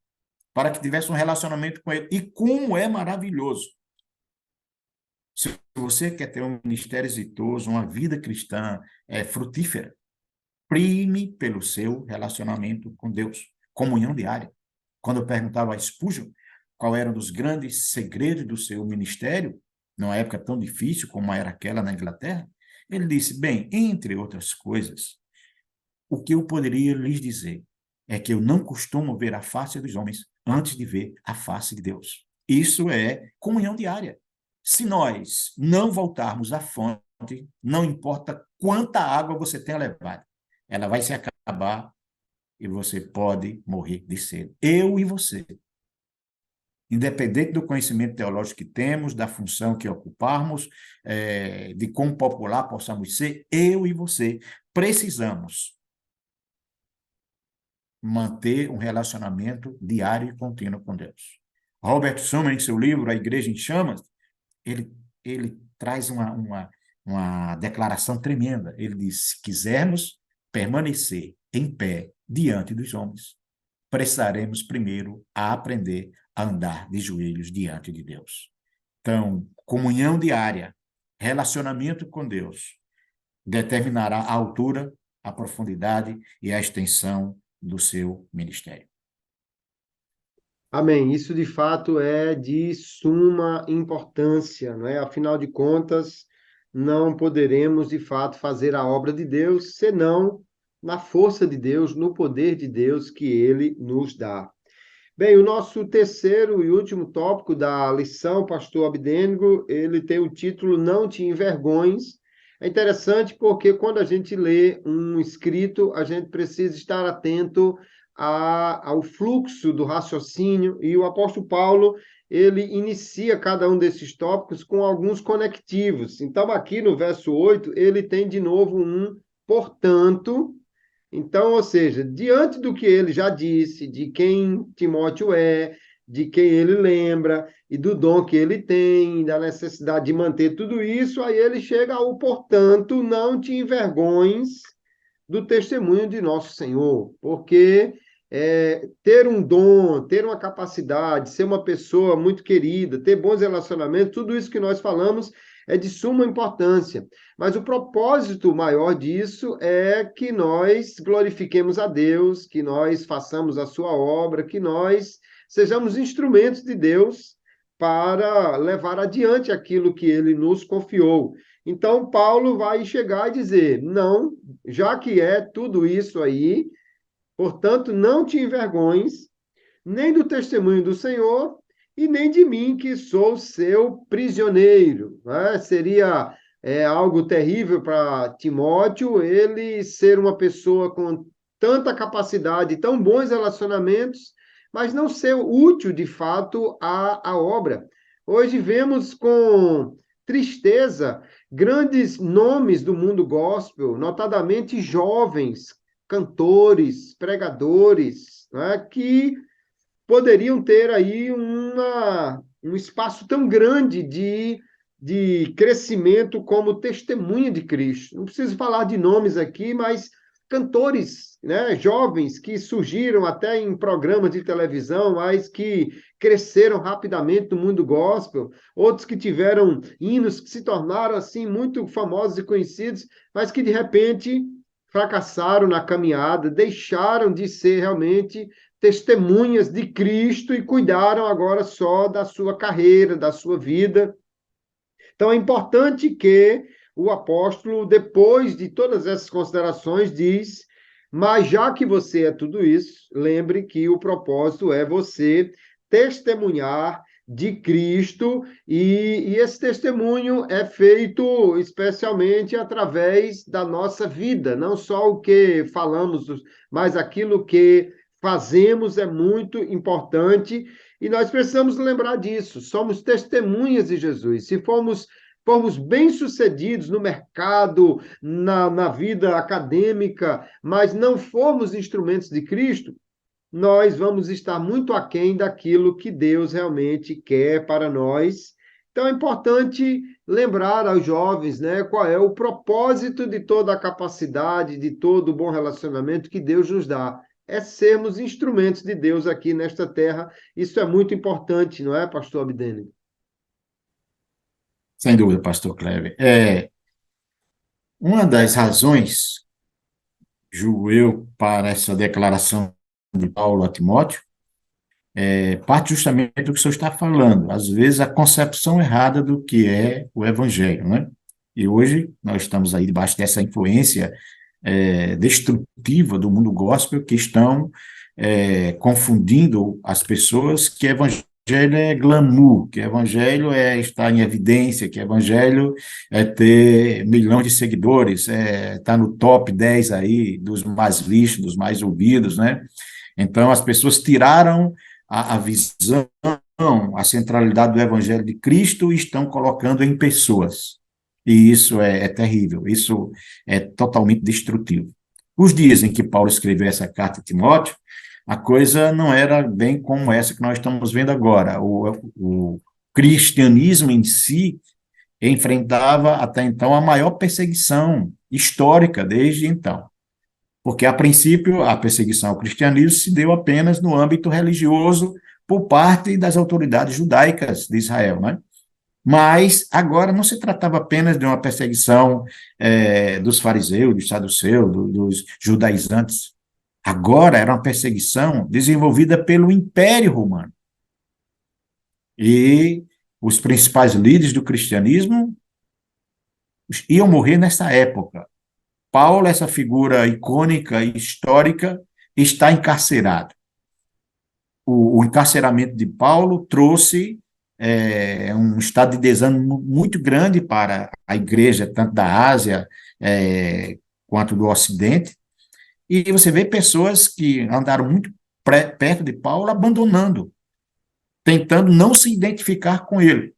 para que tivéssemos um relacionamento com Ele. E como é maravilhoso. Se você quer ter um ministério exitoso, uma vida cristã frutífera, prime pelo seu relacionamento com Deus, comunhão diária. Quando eu perguntava a Spurgeon qual era um dos grandes segredos do seu ministério, numa época tão difícil como era aquela na Inglaterra, ele disse, bem, entre outras coisas, o que eu poderia lhes dizer é que eu não costumo ver a face dos homens antes de ver a face de Deus. Isso é comunhão diária. Se nós não voltarmos à fonte, não importa quanta água você tenha levado, ela vai se acabar e você pode morrer de sede. Eu e você. Independente do conhecimento teológico que temos, da função que ocuparmos, de quão popular possamos ser, eu e você precisamos manter um relacionamento diário e contínuo com Deus. Robert Schumann, em seu livro A Igreja em Chamas, ele traz uma declaração tremenda. Ele diz, se quisermos permanecer em pé diante dos homens, precisaremos primeiro a aprender a andar de joelhos diante de Deus. Então, comunhão diária, relacionamento com Deus, determinará a altura, a profundidade e a extensão do seu ministério. Amém. Isso de fato é de suma importância, não é? Afinal de contas, não poderemos de fato fazer a obra de Deus senão na força de Deus, no poder de Deus que ele nos dá. Bem, o nosso terceiro e último tópico da lição, pastor Abdênigo, ele tem o título Não te envergonhes. É interessante porque quando a gente lê um escrito, a gente precisa estar atento ao fluxo do raciocínio, e o apóstolo Paulo, ele inicia cada um desses tópicos com alguns conectivos. Então, aqui no verso 8, ele tem de novo um portanto. Então, ou seja, diante do que ele já disse, de quem Timóteo é, de quem ele lembra, e do dom que ele tem, da necessidade de manter tudo isso, aí ele chega ao portanto, não te envergonhes do testemunho de nosso Senhor, porque ter um dom, ter uma capacidade, ser uma pessoa muito querida, ter bons relacionamentos, tudo isso que nós falamos é de suma importância. Mas o propósito maior disso é que nós glorifiquemos a Deus, que nós façamos a sua obra, que nós sejamos instrumentos de Deus para levar adiante aquilo que ele nos confiou. Então, Paulo vai chegar e dizer: não, já que é tudo isso aí, portanto, não te envergonhes, nem do testemunho do Senhor, e nem de mim, que sou seu prisioneiro. Né? Seria algo terrível para Timóteo, ele ser uma pessoa com tanta capacidade, tão bons relacionamentos, mas não ser útil, de fato, à obra. Hoje vemos com tristeza grandes nomes do mundo gospel, notadamente jovens, cantores, pregadores, né, que poderiam ter aí um espaço tão grande de crescimento como testemunha de Cristo. Não preciso falar de nomes aqui, mas cantores, né, jovens que surgiram até em programas de televisão, mas que cresceram rapidamente no mundo gospel, outros que tiveram hinos que se tornaram assim muito famosos e conhecidos, mas que de repente fracassaram na caminhada, deixaram de ser realmente testemunhas de Cristo e cuidaram agora só da sua carreira, da sua vida. Então é importante que o apóstolo, depois de todas essas considerações, diz: mas já que você é tudo isso, lembre que o propósito é você testemunhar de Cristo, e esse testemunho é feito especialmente através da nossa vida, não só o que falamos, mas aquilo que fazemos é muito importante, e nós precisamos lembrar disso. Somos testemunhas de Jesus. Se formos bem-sucedidos no mercado, na vida acadêmica, mas não formos instrumentos de Cristo, nós vamos estar muito aquém daquilo que Deus realmente quer para nós. Então é importante lembrar aos jovens, né, qual é o propósito de toda a capacidade, de todo o bom relacionamento que Deus nos dá. É sermos instrumentos de Deus aqui nesta terra. Isso é muito importante, não é, pastor Abdênico? Sem dúvida, pastor Kleber. Uma das razões, julgo eu, para essa declaração de Paulo a Timóteo, parte justamente do que o senhor está falando. Às vezes, a concepção errada do que é o evangelho, né? E hoje nós estamos aí debaixo dessa influência destrutiva do mundo gospel, que estão confundindo as pessoas que evangelho é glamour, que evangelho é estar em evidência, que evangelho é ter milhões de seguidores, estar no top 10 aí dos mais vistos, dos mais ouvidos, né? Então, as pessoas tiraram a visão, a centralidade do evangelho de Cristo e estão colocando em pessoas. E isso é terrível, isso é totalmente destrutivo. Os dias em que Paulo escreveu essa carta a Timóteo, a coisa não era bem como essa que nós estamos vendo agora. O cristianismo em si enfrentava até então a maior perseguição histórica desde então. Porque, a princípio, a perseguição ao cristianismo se deu apenas no âmbito religioso por parte das autoridades judaicas de Israel, né? Mas agora não se tratava apenas de uma perseguição dos fariseus, dos saduceus, dos judaizantes. Agora era uma perseguição desenvolvida pelo Império Romano. E os principais líderes do cristianismo iam morrer nessa época. Paulo, essa figura icônica e histórica, está encarcerado. o encarceramento de Paulo trouxe um estado de desânimo muito grande para a igreja, tanto da Ásia quanto do Ocidente, e você vê pessoas que andaram muito perto de Paulo abandonando, tentando não se identificar com ele.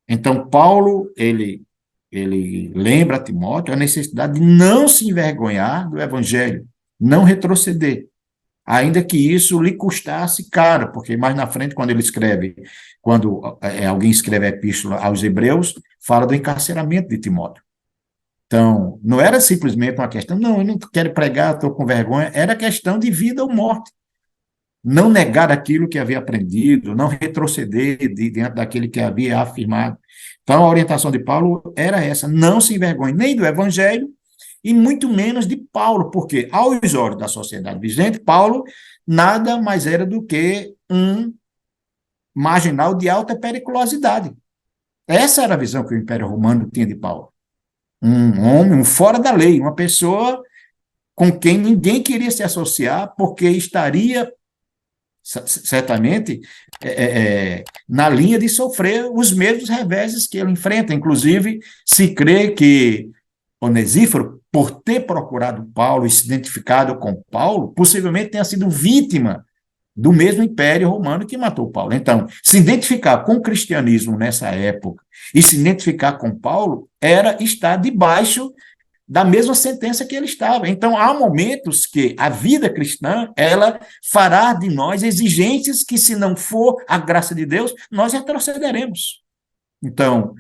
Então, Paulo, ele lembra a Timóteo a necessidade de não se envergonhar do evangelho, não retroceder, ainda que isso lhe custasse caro, porque mais na frente, quando alguém escreve a epístola aos Hebreus, fala do encarceramento de Timóteo. Então, não era simplesmente uma questão, não, eu não quero pregar, estou com vergonha, era questão de vida ou morte. Não negar aquilo que havia aprendido, não retroceder diante daquele que havia afirmado. Então, a orientação de Paulo era essa: não se envergonhe nem do evangelho e muito menos de Paulo, porque, aos olhos da sociedade vigente, Paulo nada mais era do que um marginal de alta periculosidade. Essa era a visão que o Império Romano tinha de Paulo. Um homem, um fora da lei, uma pessoa com quem ninguém queria se associar, porque estaria certamente na linha de sofrer os mesmos reveses que ele enfrenta. Inclusive, se crê que Onesíforo, por ter procurado Paulo e se identificado com Paulo, possivelmente tenha sido vítima do mesmo Império Romano que matou Paulo. Então, se identificar com o cristianismo nessa época e se identificar com Paulo era estar debaixo da mesma sentença que ele estava. Então, há momentos que a vida cristã, ela fará de nós exigências que, se não for a graça de Deus, nós retrocederemos. Então,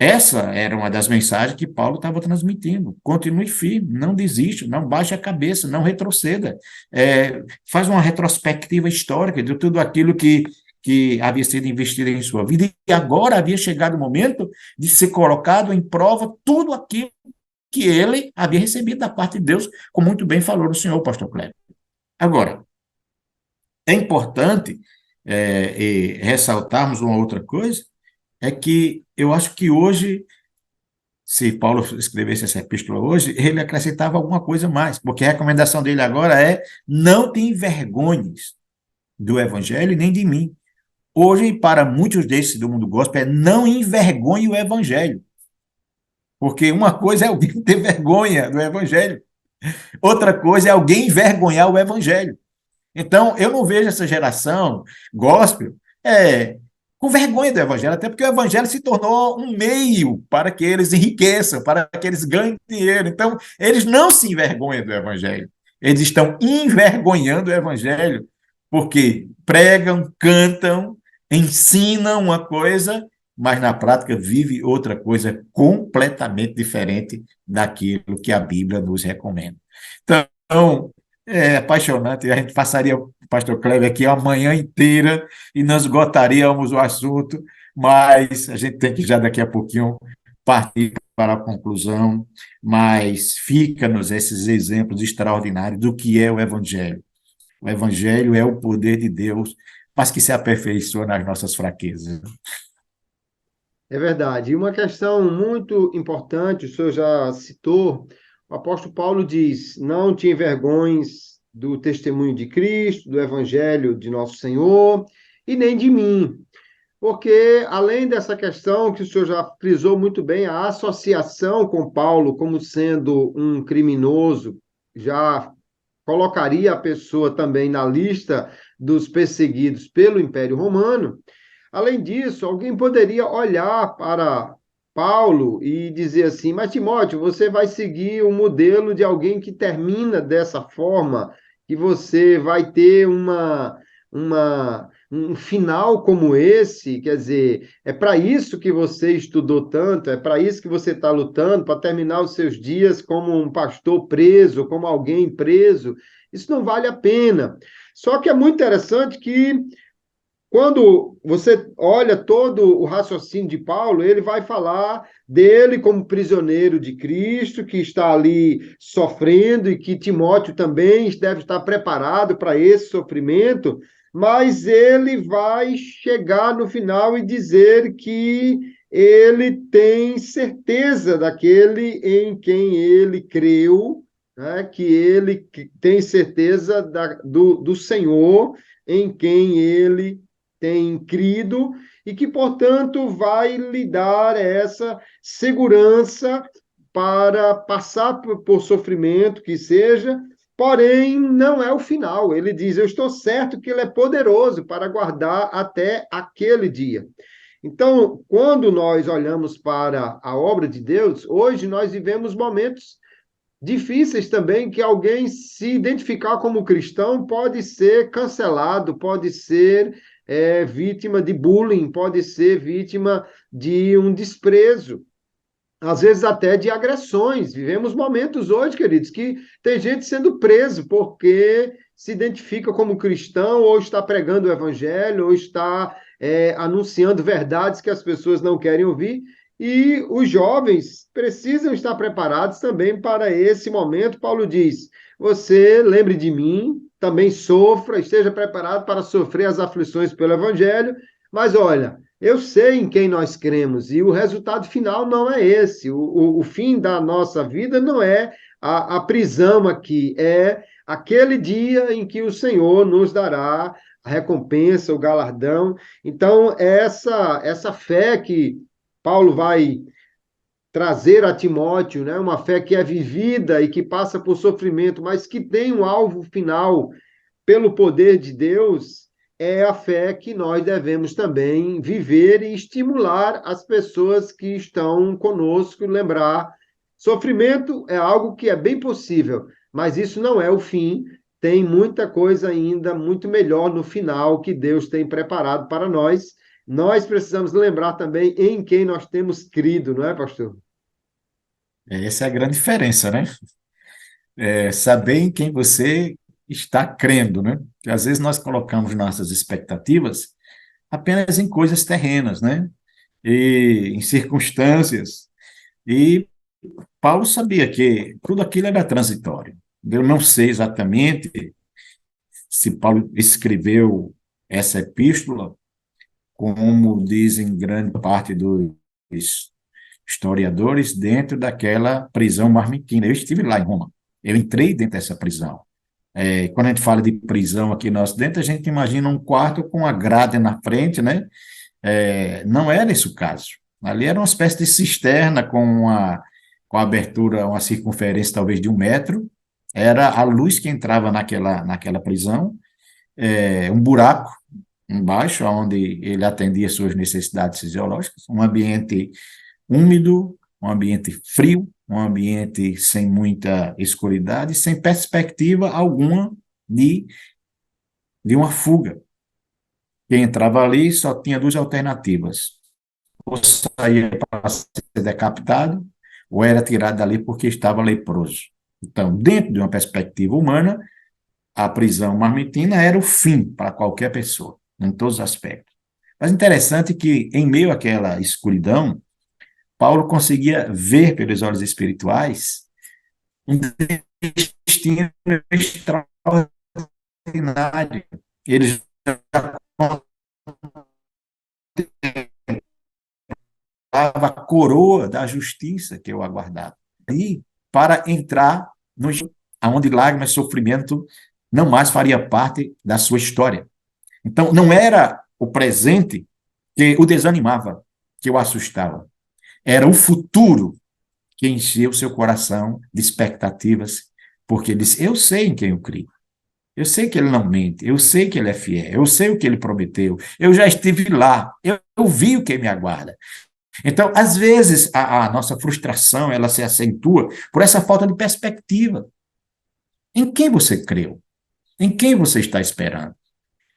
essa era uma das mensagens que Paulo estava transmitindo. Continue firme, não desista, não baixe a cabeça, não retroceda. Faz uma retrospectiva histórica de tudo aquilo que havia sido investido em sua vida, e agora havia chegado o momento de ser colocado em prova tudo aquilo que ele havia recebido da parte de Deus, como muito bem falou o senhor, pastor Cleber. Agora, é importante ressaltarmos uma outra coisa, é que eu acho que hoje, se Paulo escrevesse essa epístola hoje, ele acrescentava alguma coisa mais, porque a recomendação dele agora é: não te envergonhes do evangelho nem de mim. Hoje, para muitos desses do mundo gospel, não envergonhe o evangelho. Porque uma coisa é alguém ter vergonha do evangelho, outra coisa é alguém envergonhar o evangelho. Então, eu não vejo essa geração gospel com vergonha do evangelho, até porque o evangelho se tornou um meio para que eles enriqueçam, para que eles ganhem dinheiro. Então, eles não se envergonham do evangelho. Eles estão envergonhando o evangelho, porque pregam, cantam, ensinam uma coisa, mas na prática vive outra coisa completamente diferente daquilo que a Bíblia nos recomenda. Então, é apaixonante. A gente passaria, pastor Cleber, aqui a manhã inteira e não esgotaríamos o assunto, mas a gente tem que já daqui a pouquinho partir para a conclusão, mas fica-nos esses exemplos extraordinários do que é o Evangelho. O Evangelho é o poder de Deus, mas que se aperfeiçoa nas nossas fraquezas. É verdade. E uma questão muito importante, o senhor já citou, o apóstolo Paulo diz: não te envergonhes do testemunho de Cristo, do evangelho de nosso Senhor, e nem de mim. Porque, além dessa questão que o senhor já frisou muito bem, a associação com Paulo como sendo um criminoso já colocaria a pessoa também na lista dos perseguidos pelo Império Romano. Além disso, alguém poderia olhar para Paulo e dizer assim: mas Timóteo, você vai seguir o modelo de alguém que termina dessa forma, que você vai ter um final como esse? Quer dizer, é para isso que você estudou tanto, é para isso que você está lutando, para terminar os seus dias como um pastor preso, como alguém preso. Isso não vale a pena. Só que é muito interessante que quando você olha todo o raciocínio de Paulo, ele vai falar dele como prisioneiro de Cristo, que está ali sofrendo e que Timóteo também deve estar preparado para esse sofrimento, mas ele vai chegar no final e dizer que ele tem certeza daquele em quem ele creu, né? Que ele tem certeza do Senhor, em quem ele tem crido e que, portanto, vai lhe dar essa segurança para passar por sofrimento que seja, porém não é o final. Ele diz: Eu estou certo que ele é poderoso para guardar até aquele dia. Então, quando nós olhamos para a obra de Deus, hoje nós vivemos momentos difíceis também, que alguém se identificar como cristão pode ser cancelado, pode ser vítima de bullying, pode ser vítima de um desprezo, às vezes até de agressões. Vivemos momentos hoje, queridos, que tem gente sendo preso porque se identifica como cristão, ou está pregando o evangelho, ou está anunciando verdades que as pessoas não querem ouvir. E os jovens precisam estar preparados também para esse momento. Paulo diz: você lembre de mim, também sofra, esteja preparado para sofrer as aflições pelo evangelho, mas olha, eu sei em quem nós cremos, e o resultado final não é esse. O fim da nossa vida não é a prisão aqui, é aquele dia em que o Senhor nos dará a recompensa, o galardão. Então, essa fé que Paulo vai trazer a Timóteo, né? Uma fé que é vivida e que passa por sofrimento, mas que tem um alvo final pelo poder de Deus, é a fé que nós devemos também viver e estimular as pessoas que estão conosco, lembrar, sofrimento é algo que é bem possível, mas isso não é o fim, tem muita coisa ainda muito melhor no final que Deus tem preparado para nós. Nós precisamos lembrar também em quem nós temos crido, não é, pastor? Essa é a grande diferença, né? Saber em quem você está crendo, né? Porque às vezes nós colocamos nossas expectativas apenas em coisas terrenas, né? E em circunstâncias. E Paulo sabia que tudo aquilo era transitório. Eu não sei exatamente se Paulo escreveu essa epístola, como dizem grande parte dos historiadores, dentro daquela prisão marmitina. Eu estive lá em Roma, eu entrei dentro dessa prisão. Quando a gente fala de prisão aqui no Ocidente, a gente imagina um quarto com a grade na frente, né? Não era esse o caso. Ali era uma espécie de cisterna com a abertura, uma circunferência talvez de 1 metro. Era a luz que entrava naquela prisão, um buraco embaixo, onde ele atendia suas necessidades fisiológicas, um ambiente úmido, um ambiente frio, um ambiente sem muita escuridade, sem perspectiva alguma de uma fuga. Quem entrava ali só tinha duas alternativas: ou saía para ser decapitado, ou era tirado dali porque estava leproso. Então, dentro de uma perspectiva humana, a prisão marmitina era o fim para qualquer pessoa, em todos os aspectos. Mas interessante que, em meio àquela escuridão, Paulo conseguia ver pelos olhos espirituais um destino extraordinário. Ele já contemplava a coroa da justiça que eu aguardava. E para entrar no onde lágrimas e sofrimento não mais faria parte da sua história. Então, não era o presente que o desanimava, que o assustava. Era o futuro que enchia o seu coração de expectativas, porque ele disse: eu sei em quem eu crio. Eu sei que ele não mente, eu sei que ele é fiel, eu sei o que ele prometeu, eu já estive lá, eu vi o que me aguarda. Então, às vezes, a nossa frustração ela se acentua por essa falta de perspectiva. Em quem você creu? Em quem você está esperando?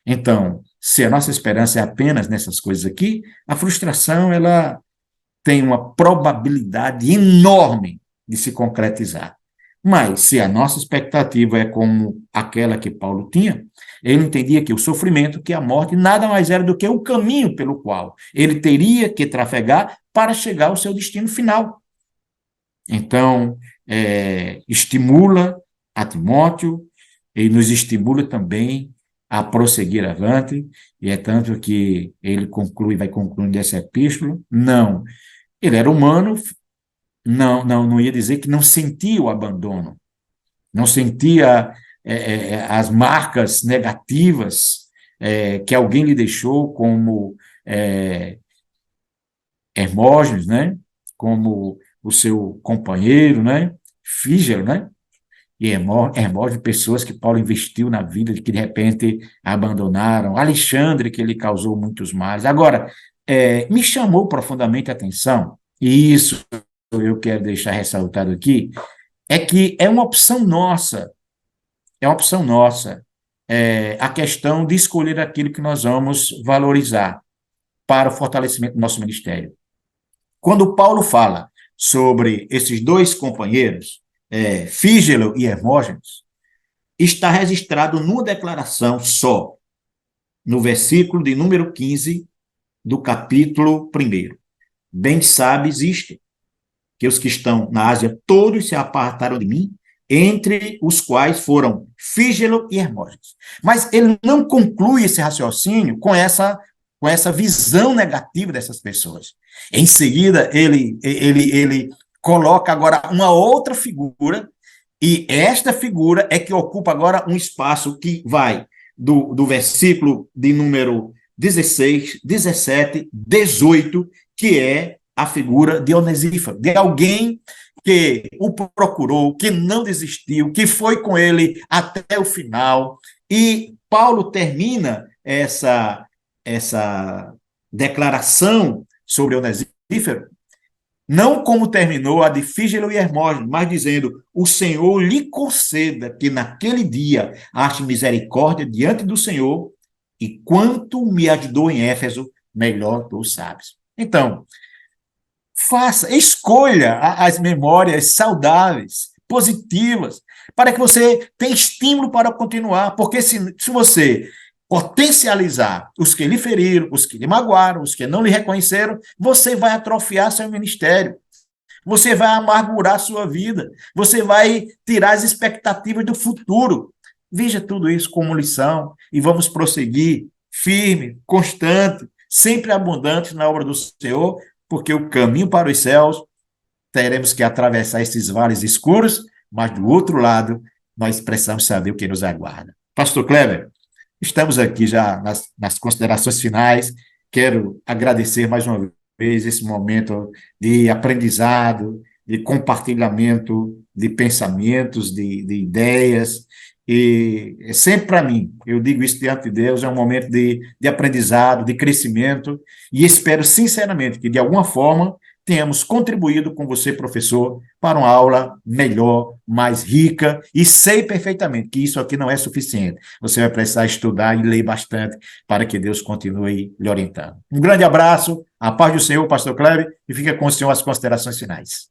Então, se a nossa esperança é apenas nessas coisas aqui, a frustração ela tem uma probabilidade enorme de se concretizar. Mas, se a nossa expectativa é como aquela que Paulo tinha, ele entendia que o sofrimento, que a morte, nada mais era do que o caminho pelo qual ele teria que trafegar para chegar ao seu destino final. Então, estimula a Timóteo e nos estimula também a prosseguir avante, e é tanto que ele conclui, vai concluindo essa epístola. Não, ele era humano, não ia dizer que não sentia o abandono, não sentia as marcas negativas que alguém lhe deixou, como Hermógenes, né? Como o seu companheiro, né? Fígelo, né? E Hermógenes, pessoas que Paulo investiu na vida, que de repente abandonaram. Alexandre, que ele causou muitos males. Agora, me chamou profundamente a atenção, e isso eu quero deixar ressaltado aqui, é que é uma opção nossa, a questão de escolher aquilo que nós vamos valorizar para o fortalecimento do nosso ministério. Quando Paulo fala sobre esses dois companheiros, Fígelo e Hermógenes, está registrado numa declaração só, no versículo de número 15 do capítulo 1. Bem sabes isto, que os que estão na Ásia todos se apartaram de mim, entre os quais foram Fígelo e Hermógenes. Mas ele não conclui esse raciocínio com essa visão negativa dessas pessoas. Em seguida, ele coloca agora uma outra figura, e esta figura é que ocupa agora um espaço que vai do versículo de número 16, 17, 18, que é a figura de Onesíforo, de alguém que o procurou, que não desistiu, que foi com ele até o final. E Paulo termina essa declaração sobre Onesíforo, não como terminou a de Fígelo e Hermógenes, mas dizendo: o Senhor lhe conceda que naquele dia ache misericórdia diante do Senhor, e quanto me ajudou em Éfeso, melhor tu sabes. Então, escolha as memórias saudáveis, positivas, para que você tenha estímulo para continuar, porque se você potencializar os que lhe feriram, os que lhe magoaram, os que não lhe reconheceram, você vai atrofiar seu ministério, você vai amargurar sua vida, você vai tirar as expectativas do futuro. Veja tudo isso como lição e vamos prosseguir firme, constante, sempre abundante na obra do Senhor, porque o caminho para os céus, teremos que atravessar esses vales escuros, mas do outro lado, nós precisamos saber o que nos aguarda. Pastor Kleber, estamos aqui já nas considerações finais. Quero agradecer mais uma vez esse momento de aprendizado, de compartilhamento de pensamentos, de ideias. E sempre para mim, eu digo isso diante de Deus, é um momento de aprendizado, de crescimento, e espero sinceramente que, de alguma forma, tenhamos contribuído com você, professor, para uma aula melhor, mais rica, e sei perfeitamente que isso aqui não é suficiente. Você vai precisar estudar e ler bastante para que Deus continue lhe orientando. Um grande abraço, a paz do Senhor, pastor Kleber, e fica com o senhor as considerações finais.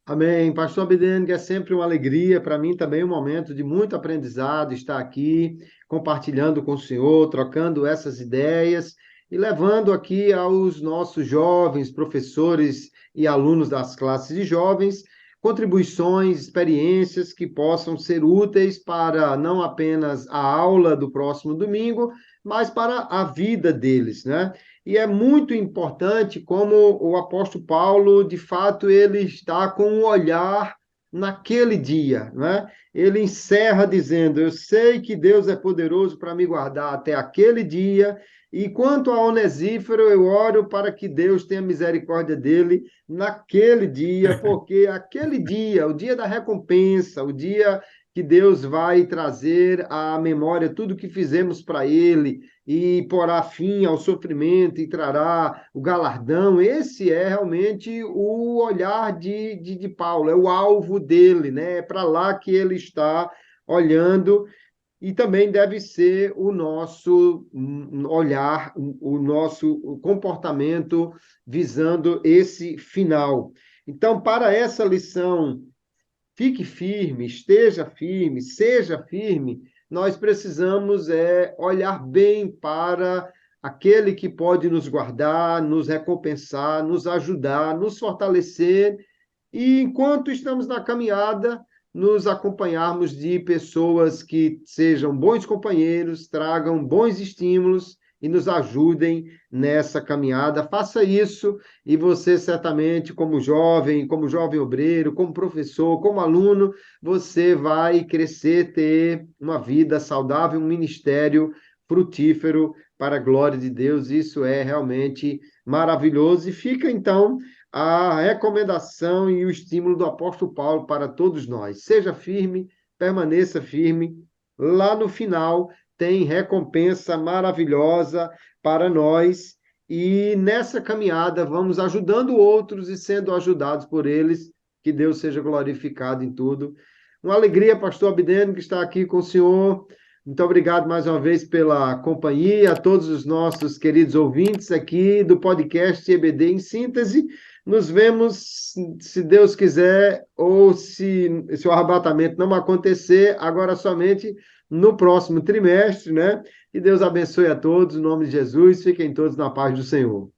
Amém. Pastor Abidene, é sempre uma alegria, para mim também um momento de muito aprendizado estar aqui, compartilhando com o senhor, trocando essas ideias e levando aqui aos nossos jovens, professores e alunos das classes de jovens, contribuições, experiências que possam ser úteis para não apenas a aula do próximo domingo, mas para a vida deles, né? E é muito importante como o apóstolo Paulo, de fato, ele está com um olhar naquele dia, né? Ele encerra dizendo: eu sei que Deus é poderoso para me guardar até aquele dia, e quanto a Onesíforo, eu oro para que Deus tenha misericórdia dele naquele dia, porque aquele dia, o dia da recompensa, o dia que Deus vai trazer à memória tudo que fizemos para ele, e porá fim ao sofrimento e trará o galardão. Esse é realmente o olhar de Paulo, é o alvo dele, né? É para lá que ele está olhando, e também deve ser o nosso olhar, o nosso comportamento visando esse final. Então, para essa lição, fique firme, esteja firme, seja firme, nós precisamos olhar bem para aquele que pode nos guardar, nos recompensar, nos ajudar, nos fortalecer, e enquanto estamos na caminhada, nos acompanharmos de pessoas que sejam bons companheiros, tragam bons estímulos e nos ajudem nessa caminhada. Faça isso e você certamente, como jovem obreiro, como professor, como aluno, você vai crescer, ter uma vida saudável, um ministério frutífero para a glória de Deus. Isso é realmente maravilhoso. E fica, então, a recomendação e o estímulo do apóstolo Paulo para todos nós. Seja firme, permaneça firme. Lá no final tem recompensa maravilhosa para nós. E nessa caminhada vamos ajudando outros e sendo ajudados por eles. Que Deus seja glorificado em tudo. Uma alegria, pastor Abdeno, que está aqui com o senhor. Muito obrigado mais uma vez pela companhia, a todos os nossos queridos ouvintes aqui do podcast EBD em Síntese. Nos vemos, se Deus quiser, ou se o arrebatamento não acontecer, agora somente no próximo trimestre, né? Que Deus abençoe a todos, em nome de Jesus. Fiquem todos na paz do Senhor.